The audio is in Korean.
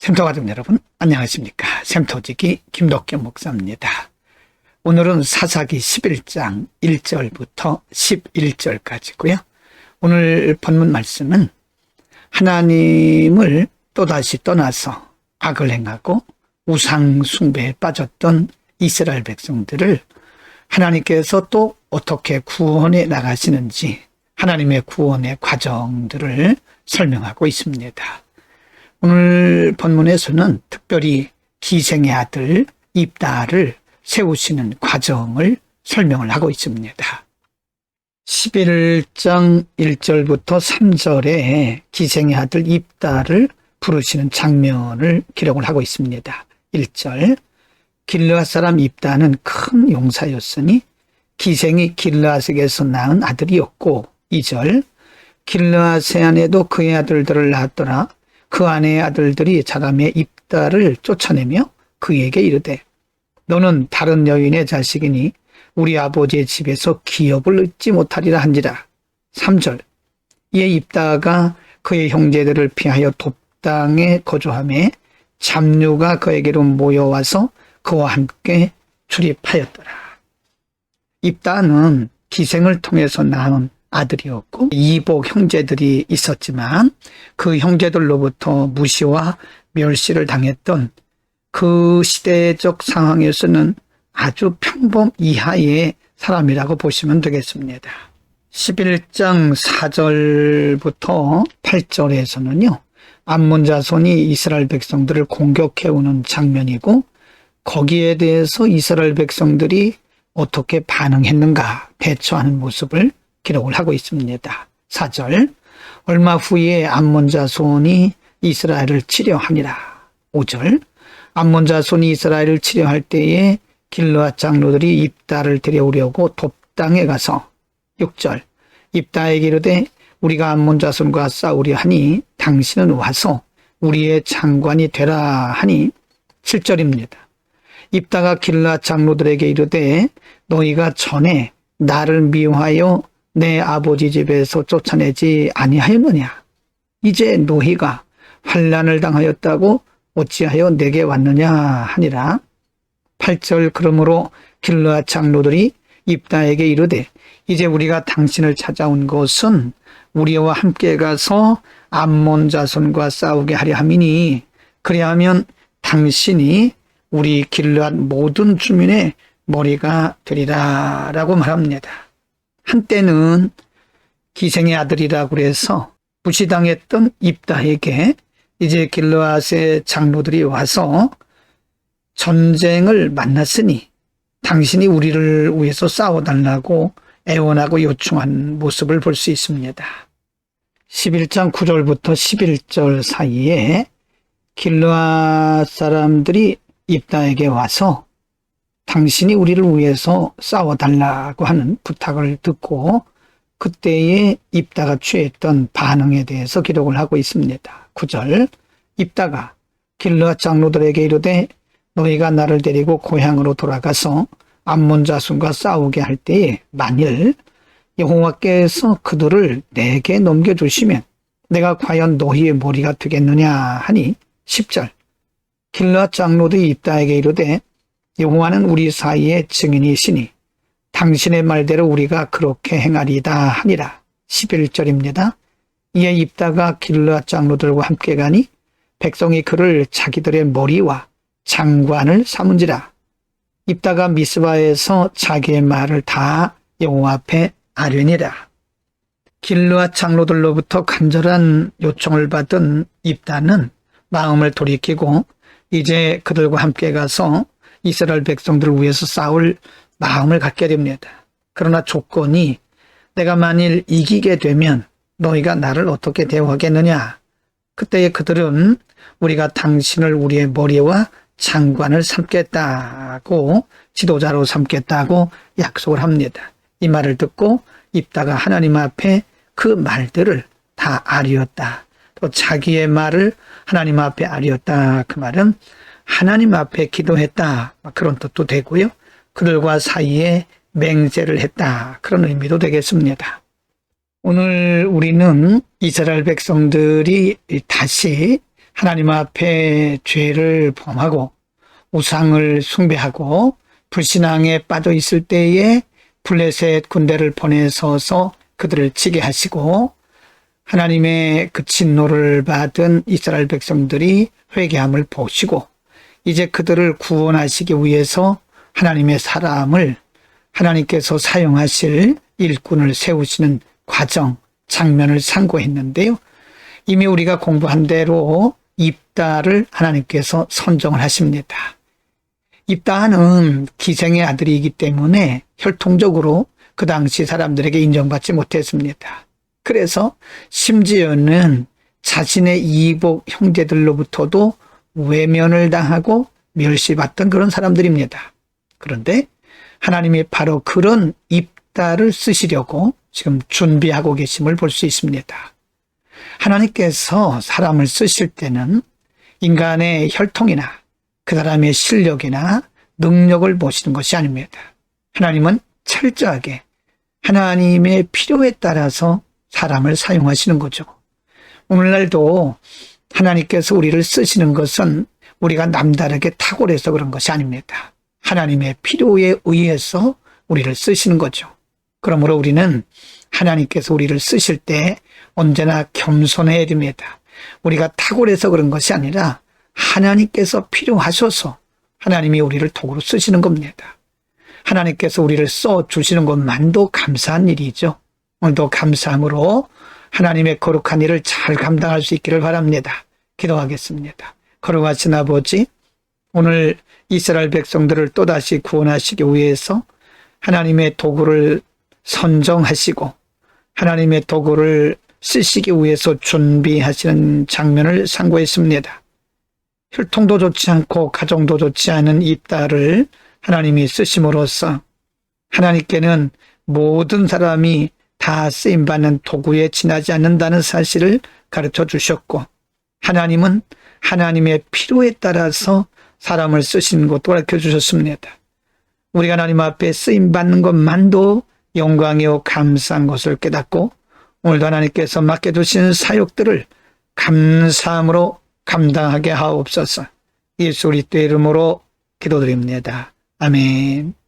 샘터 가족 여러분 안녕하십니까. 샘터지기 김덕겸 목사입니다. 오늘은 사사기 11장 1절부터 11절까지고요. 오늘 본문 말씀은 하나님을 또다시 떠나서 악을 행하고 우상 숭배에 빠졌던 이스라엘 백성들을 하나님께서 또 어떻게 구원해 나가시는지 하나님의 구원의 과정들을 설명하고 있습니다. 오늘 본문에서는 특별히 기생의 아들 입다를 세우시는 과정을 설명을 하고 있습니다. 11장 1절부터 3절에 기생의 아들 입다를 부르시는 장면을 기록을 하고 있습니다. 1절 길르앗 사람 입다는 큰 용사였으니 기생이 길르앗에게서 낳은 아들이었고 2절 길르앗의 아내도 그의 아들들을 낳았더라. 그 아내의 아들들이 자라매 입다를 쫓아내며 그에게 이르되 너는 다른 여인의 자식이니 우리 아버지의 집에서 기업을 얻지 못하리라 한지라. 3절 이에 입다가 그의 형제들을 피하여 돕당에 거주하매 잡류가 그에게로 모여와서 그와 함께 출입하였더라. 입다는 기생을 통해서 낳은 아들이었고 이복 형제들이 있었지만 그 형제들로부터 무시와 멸시를 당했던 그 시대적 상황에서는 아주 평범 이하의 사람이라고 보시면 되겠습니다. 11장 4절부터 8절에서는요. 암몬 자손이 이스라엘 백성들을 공격해오는 장면이고 거기에 대해서 이스라엘 백성들이 어떻게 반응했는가 대처하는 모습을 기록을 하고 있습니다. 4절 얼마 후에 암몬 자손이 이스라엘을 치려하니라. 5절 암몬 자손이 이스라엘을 치려할 때에 길르앗 장로들이 입다를 데려오려고 돕당에 가서 6절 입다에게 이르되 우리가 암몬 자손과 싸우려 하니 당신은 와서 우리의 장관이 되라 하니 7절입니다. 입다가 길르앗 장로들에게 이르되 너희가 전에 나를 미워하여 내 아버지 집에서 쫓아내지 아니하였느냐? 이제 너희가 환난을 당하였다고 어찌하여 내게 왔느냐 하니라. 8절 그러므로 길르앗 장로들이 입다에게 이르되 이제 우리가 당신을 찾아온 것은 우리와 함께 가서 암몬 자손과 싸우게 하려 함이니 그리하면 당신이 우리 길르앗 모든 주민의 머리가 되리라 라고 말합니다. 한때는 기생의 아들이라고 해서 무시당했던 입다에게 이제 길르앗의 장로들이 와서 전쟁을 만났으니 당신이 우리를 위해서 싸워달라고 애원하고 요청한 모습을 볼 수 있습니다. 11장 9절부터 11절 사이에 길르앗 사람들이 입다에게 와서 당신이 우리를 위해서 싸워달라고 하는 부탁을 듣고 그때에 입다가 취했던 반응에 대해서 기록을 하고 있습니다. 9절 입다가 길르앗 장로들에게 이르되 너희가 나를 데리고 고향으로 돌아가서 암몬 자손과 싸우게 할 때에 만일 여호와께서 그들을 내게 넘겨주시면 내가 과연 너희의 머리가 되겠느냐 하니 10절 길르앗 장로들이 입다에게 이르되 여호와는 우리 사이에 증인이시니 당신의 말대로 우리가 그렇게 행하리다 하니라. 11절입니다. 이에 입다가 길르앗 장로들과 함께 가니 백성이 그를 자기들의 머리와 장관을 삼은지라. 입다가 미스바에서 자기의 말을 다 여호와 앞에 아뢰니라. 길르앗 장로들로부터 간절한 요청을 받은 입다는 마음을 돌이키고 이제 그들과 함께 가서 이스라엘 백성들을 위해서 싸울 마음을 갖게 됩니다. 그러나 조건이 내가 만일 이기게 되면 너희가 나를 어떻게 대우하겠느냐? 그때에 그들은 우리가 당신을 우리의 머리와 장관을 삼겠다고 지도자로 삼겠다고 약속을 합니다. 이 말을 듣고 입다가 하나님 앞에 그 말들을 다 아뢰었다. 또 자기의 말을 하나님 앞에 아뢰었다. 그 말은 하나님 앞에 기도했다. 그런 뜻도 되고요. 그들과 사이에 맹세를 했다. 그런 의미도 되겠습니다. 오늘 우리는 이스라엘 백성들이 다시 하나님 앞에 죄를 범하고 우상을 숭배하고 불신앙에 빠져 있을 때에 블레셋 군대를 보내서서 그들을 치게 하시고 하나님의 그 진노를 받은 이스라엘 백성들이 회개함을 보시고 이제 그들을 구원하시기 위해서 하나님의 사람을 하나님께서 사용하실 일꾼을 세우시는 과정, 장면을 상고했는데요. 이미 우리가 공부한 대로 입다를 하나님께서 선정을 하십니다. 입다는 기생의 아들이기 때문에 혈통적으로 그 당시 사람들에게 인정받지 못했습니다. 그래서 심지어는 자신의 이복 형제들로부터도 외면을 당하고 멸시받던 그런 사람들입니다. 그런데 하나님이 바로 그런 입다를 쓰시려고 지금 준비하고 계심을 볼 수 있습니다. 하나님께서 사람을 쓰실 때는 인간의 혈통이나 그 사람의 실력이나 능력을 보시는 것이 아닙니다. 하나님은 철저하게 하나님의 필요에 따라서 사람을 사용하시는 거죠. 오늘날도 하나님께서 우리를 쓰시는 것은 우리가 남다르게 탁월해서 그런 것이 아닙니다. 하나님의 필요에 의해서 우리를 쓰시는 거죠. 그러므로 우리는 하나님께서 우리를 쓰실 때 언제나 겸손해야 됩니다. 우리가 탁월해서 그런 것이 아니라 하나님께서 필요하셔서 하나님이 우리를 도구로 쓰시는 겁니다. 하나님께서 우리를 써주시는 것만도 감사한 일이죠. 오늘도 감사함으로 하나님의 거룩한 일을 잘 감당할 수 있기를 바랍니다. 기도하겠습니다. 거룩하신 아버지, 오늘 이스라엘 백성들을 또다시 구원하시기 위해서 하나님의 도구를 선정하시고 하나님의 도구를 쓰시기 위해서 준비하시는 장면을 상고했습니다. 혈통도 좋지 않고 가정도 좋지 않은 이 딸을 하나님이 쓰심으로써 하나님께는 모든 사람이 다 쓰임받는 도구에 지나지 않는다는 사실을 가르쳐 주셨고 하나님은 하나님의 필요에 따라서 사람을 쓰시는 것도 가르쳐 주셨습니다. 우리가 하나님 앞에 쓰임받는 것만도 영광이요 감사한 것을 깨닫고 오늘도 하나님께서 맡겨주신 사역들을 감사함으로 감당하게 하옵소서. 예수 그리스도의 이름으로 기도드립니다. 아멘.